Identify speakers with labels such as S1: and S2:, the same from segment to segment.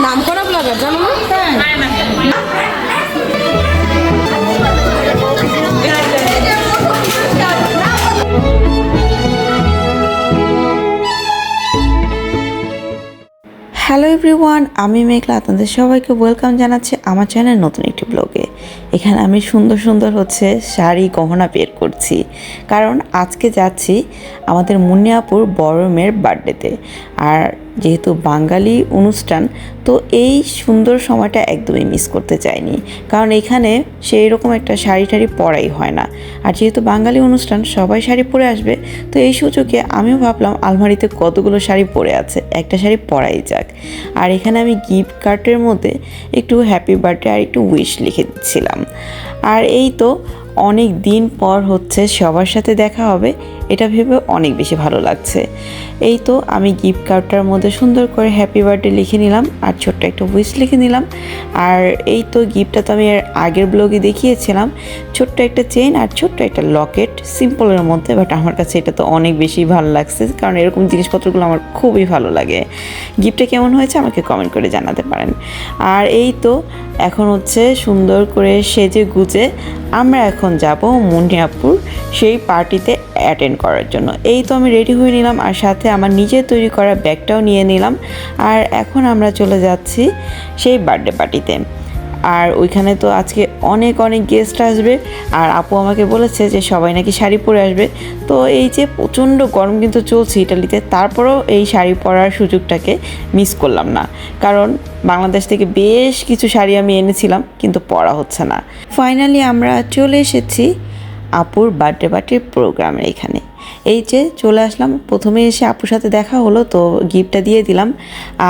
S1: নামকরা ব্লগার জানো না?
S2: হ্যালো এভরিওয়ান, আমি মেঘলা, আপনাদের সবাইকে ওয়েলকাম জানাচ্ছি আমার চ্যানেল নতুন একটি ব্লগে। এখানে আমি সুন্দর সুন্দর শাড়ি গহনা বের করছি, কারণ আজকে যাচ্ছি আমাদের মুন্নি আপুর বড় মেয়ের বার্থডেতে। আর যেহেতু বাঙালি অনুষ্ঠান, তো এই সুন্দর সময়টা একদমই মিস করতে চাইনি, কারণ এখানে সেই রকম একটা শাড়ি টাড়ি পরাই হয় না। আর যেহেতু বাঙালি অনুষ্ঠান, সবাই শাড়ি পরে আসবে, তো এই সুযোগে আমিও ভাবলাম আলমারিতে কতগুলো শাড়ি পরে আছে, একটা শাড়ি পরাই যাক। আর এখানে আমি গিফট কার্ডের মধ্যে একটু হ্যাপি বার্থডে আর একটু উইশ লিখে দিচ্ছিলাম। আর এই তো অনেক দিন পর সবার সাথে দেখা হবে, এটা ভেবে অনেক বেশি ভালো লাগছে। এই তো আমি গিফট কার্ডটার মধ্যে সুন্দর করে হ্যাপি বার্থডে লিখে নিলাম আর ছোট্ট একটা উইশ লিখে নিলাম। আর এই তো গিফটটা তো আমি এর আগের ব্লগে দেখিয়েছিলাম, ছোট্ট একটা চেইন আর ছোট্ট একটা লকেট, সিম্পলের মধ্যে। বাট আমার কাছে এটা তো অনেক বেশি ভালো লাগছে, কারণ এরকম জিনিসপত্রগুলো আমার খুবই ভালো লাগে। গিফটটা কেমন হয়েছে আমাকে কমেন্ট করে জানাতে পারেন। আর এই তো এখন সুন্দর করে সেজে গুজে আমরা এখন যাব মুন্নি আপুর সেই পার্টিতে অ্যাটেন্ড করার জন্য। এই তো আমি রেডি হয়ে নিলাম, আর সাথে আমার নিজের তৈরি করা ব্যাগটাও নিয়ে নিলাম। আর এখন আমরা চলে যাচ্ছি সেই বার্থডে পার্টিতে। আর ওইখানে তো আজকে অনেক অনেক গেস্ট আসবে, আর আপু আমাকে বলেছে যে সবাই নাকি শাড়ি পরে আসবে। তো এই যে প্রচণ্ড গরম কিন্তু চলছে ইটালিতে, তারপরেও এই শাড়ি পরার সুযোগটাকে মিস করলাম না, কারণ বাংলাদেশ থেকে বেশ কিছু শাড়ি আমি এনেছিলাম, কিন্তু পরা হচ্ছে না। ফাইনালি আমরা চলে এসেছি আপুর বার্থডে পার্টির প্রোগ্রামে। এখানে এই যে চলে আসলাম, প্রথমে এসে আপুর সাথে দেখা হলো, তো গিফটটা দিয়ে দিলাম।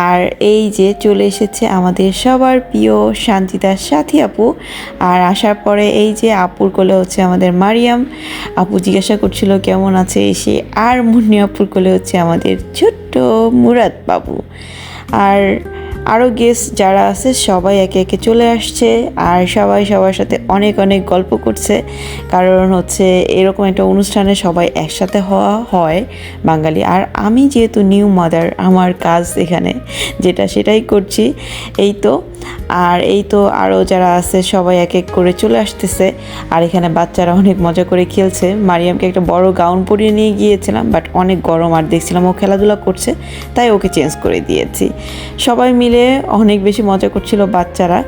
S2: আর এই যে চলে এসেছে আমাদের সবার প্রিয় শান্তিদার সাথী আপু। আর আসার পরে এই যে আপুর কোলে আমাদের মারিয়াম আপু, জিজ্ঞাসা করছিল কেমন আছে এসে। আর মুন্নি আপুর কোলে আমাদের ছোট্ট মুরাদ বাবু। আর আরও গেস্ট যারা আছে সবাই একে একে চলে আসছে, আর সবাই সবার সাথে অনেক অনেক গল্প করছে, কারণ এরকম একটা অনুষ্ঠানে সবাই একসাথে হওয়া হয় বাঙালি। আর আমি যেহেতু নিউ মাদার, আমার কাজ এখানে সেটাই করছি। এই তো আরও যারা আছে সবাই এক এক করে চলে আসতেছে। আর এখানে বাচ্চারা অনেক মজা করে খেলছে। মারিয়ামকে একটা বড় গাউন পরিয়ে নিয়ে গিয়েছিলাম, বাট অনেক গরম, আর দেখছিলাম ও খেলাধুলা করছে, তাই ওকে চেঞ্জ করে দিয়েছি। সবাই মিলে অনেক বেশি মজা করছিল, বাচ্চারা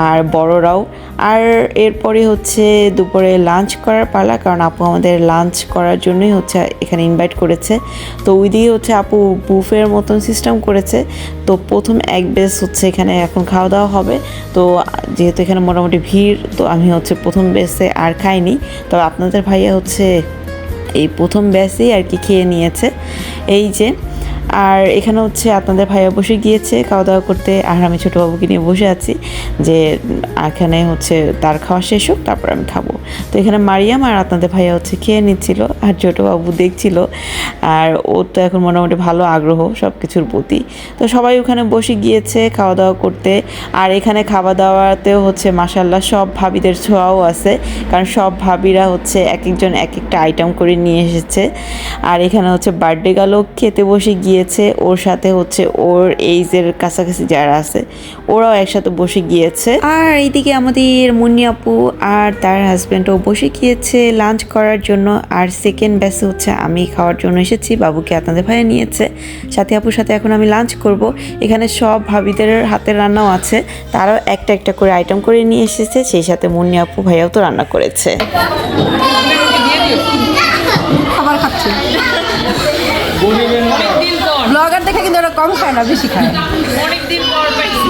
S2: আর বড়রাও। আর এরপরে দুপুরে লাঞ্চ করার পালা, কারণ আপু আমাদের লাঞ্চ করার জন্যই এখানে ইনভাইট করেছে। তো ওইদিকে আপু বুফের মতন সিস্টেম করেছে। তো প্রথম এক বেস এখানে এখন খাওয়া দাওয়া হবে। তো যেহেতু এখানে মোটামুটি ভিড়, তো আমি প্রথম বেসে আর খাইনি, তবে আপনাদের ভাইয়া এই প্রথম বেসেই আর কি খেয়ে নিয়েছে। এই যে আর এখানে আপনাদের ভাইয়া বসে গিয়েছে খাওয়া দাওয়া করতে, আর আমি ছোটো বাবুকে নিয়ে বসে আছি যে এখানে তার খাওয়া শেষ হোক, তারপর আমি খাবো। তো এখানে মারিয়াম আর আপনাদের ভাইয়া খেয়ে নিচ্ছিল, আর ছোটো বাবু দেখছিল। আর ওর তো এখন মোটামুটি ভালো আগ্রহ সব কিছুর প্রতি। তো সবাই ওখানে বসে গিয়েছে খাওয়া দাওয়া করতে। আর এখানে খাওয়া দাওয়াতেও মাশাআল্লাহ সব ভাবিদের ছোঁয়াও আছে, কারণ সব ভাবিরা এক একজন এক একটা আইটেম করে নিয়ে এসেছে। আর এখানে বার্থডে গালও খেতে বসে গিয়েছে, ওর সাথে ওর এইজের কাছাকাছি যারা আছে ওরাও একসাথে বসে গিয়েছে। আর এইদিকে আমাদের মুন্নি আপু আর তার হাজব্যান্ডও বসে গিয়েছে লাঞ্চ করার জন্য। আর সেকেন্ড ব্যাচে আমি খাওয়ার জন্য এসেছি, বাবুকে আপনাদের ভাইয়া নিয়েছে। সাথে আপুর সাথে এখন আমি লাঞ্চ করব। এখানে সব ভাবিদের হাতের রান্নাও আছে, তারাও একটা একটা করে আইটেম করে নিয়ে এসেছে, সেই সাথে মুন্নি আপু ভাইয়াও তো রান্না করেছে।
S1: খাবার খাচ্ছে ব্লগার দেখে, কিন্তু ওরা কম খায় না, বেশি খায়। অনেকদিন পর পাইছি।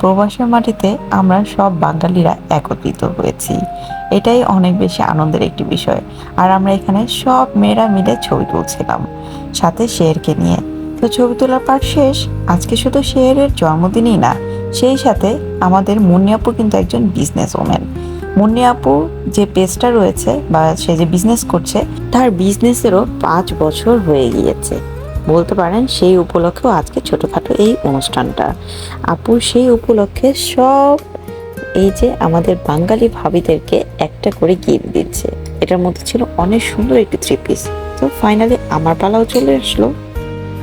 S2: প্রবাসের মাটিতে আমরা সব বাঙালিরা একত্রিত হয়েছি, এটাই অনেক বেশি আনন্দের একটি বিষয়। আর আমরা এখানে সব মেয়েরা মিলে ছবি তুলছিলাম, সাথে শেরকে নিয়ে। তো ছবি তোলার পাট শেষ। আজকে শুধু শেরের জন্মদিনই না, সেই সাথে আমাদের মুন্নি আপু কিন্তু একজন বিজনেস ওম্যান। মুন্নি আপু যে পেজটা রয়েছে বা সে যে বিজনেস করছে, তার বিজনেসেরও 5 বছর হয়ে গিয়েছে বলতে পারেন। সেই উপলক্ষেও আজকে ছোটোখাটো এই অনুষ্ঠানটা। আপু সেই উপলক্ষে সব এই যে আমাদের বাঙালি ভাবিদেরকে একটা করে গিফট দিচ্ছে। এটার মধ্যে ছিল অনেক সুন্দর একটি 3 পিস। তো ফাইনালি আমার পালাও চলে আসলো,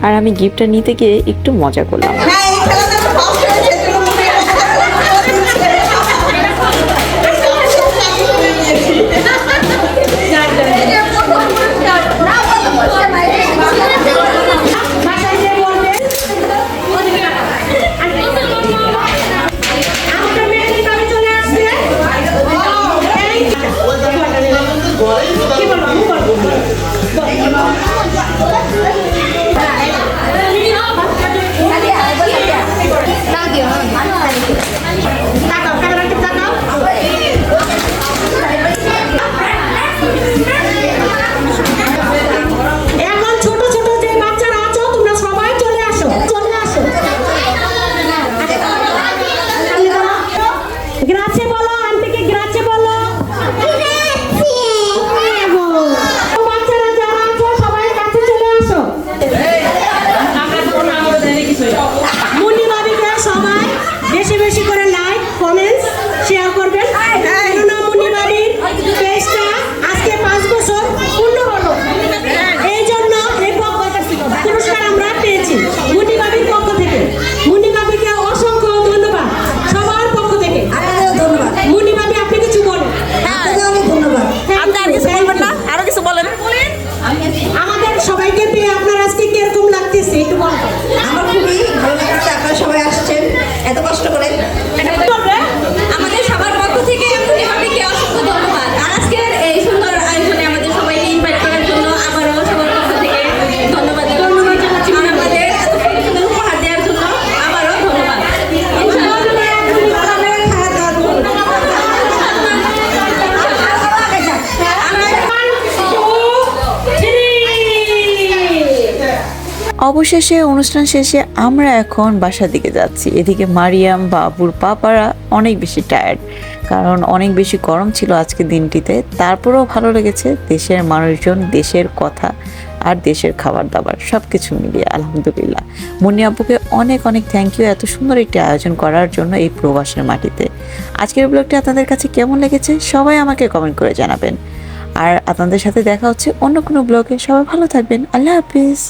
S2: আর আমি গিফটটা নিতে গিয়ে একটু মজা করলাম।
S3: আমাদের সবাইকে পেয়ে আপনার আজকে কিরকম লাগতেছে একটু বলুন।
S4: আমার খুবই ভালো লাগছে, আপনারা সবাই আসছেন এত কষ্ট করে।
S1: আমাদের সবার পক্ষ থেকে আপনাকে অসংখ্য ধন্যবাদ। আর আজকের এই সুন্দর আয়োজনে আমাদের সবাইকে ইনভাইট করার জন্য আবারও সবার পক্ষ থেকে ধন্যবাদ জানাচ্ছি। আর আমাদের এত সুন্দর উপহার দেওয়ার জন্য আবারও ধন্যবাদ।
S2: অবশেষে অনুষ্ঠান শেষে আমরা এখন বাসার দিকে যাচ্ছি। এদিকে মারিয়াম বাবুর পাপারা অনেক বেশি টায়ার্ড, কারণ অনেক বেশি গরম ছিল আজকের দিনটিতে। তারপরেও ভালো লেগেছে, দেশের মানুষজন, দেশের কথা আর দেশের খাবার দাবার সব কিছু মিলিয়ে আলহামদুলিল্লাহ। মুন্নি আপুকে অনেক অনেক থ্যাংক ইউ এত সুন্দর একটি আয়োজন করার জন্য এই প্রবাসের মাটিতে। আজকের ব্লগটি আপনাদের কাছে কেমন লেগেছে সবাই আমাকে কমেন্ট করে জানাবেন। আর আপনাদের সাথে দেখা হচ্ছে অন্য কোনো ব্লগে। সবাই ভালো থাকবেন। আল্লাহ হাফিজ।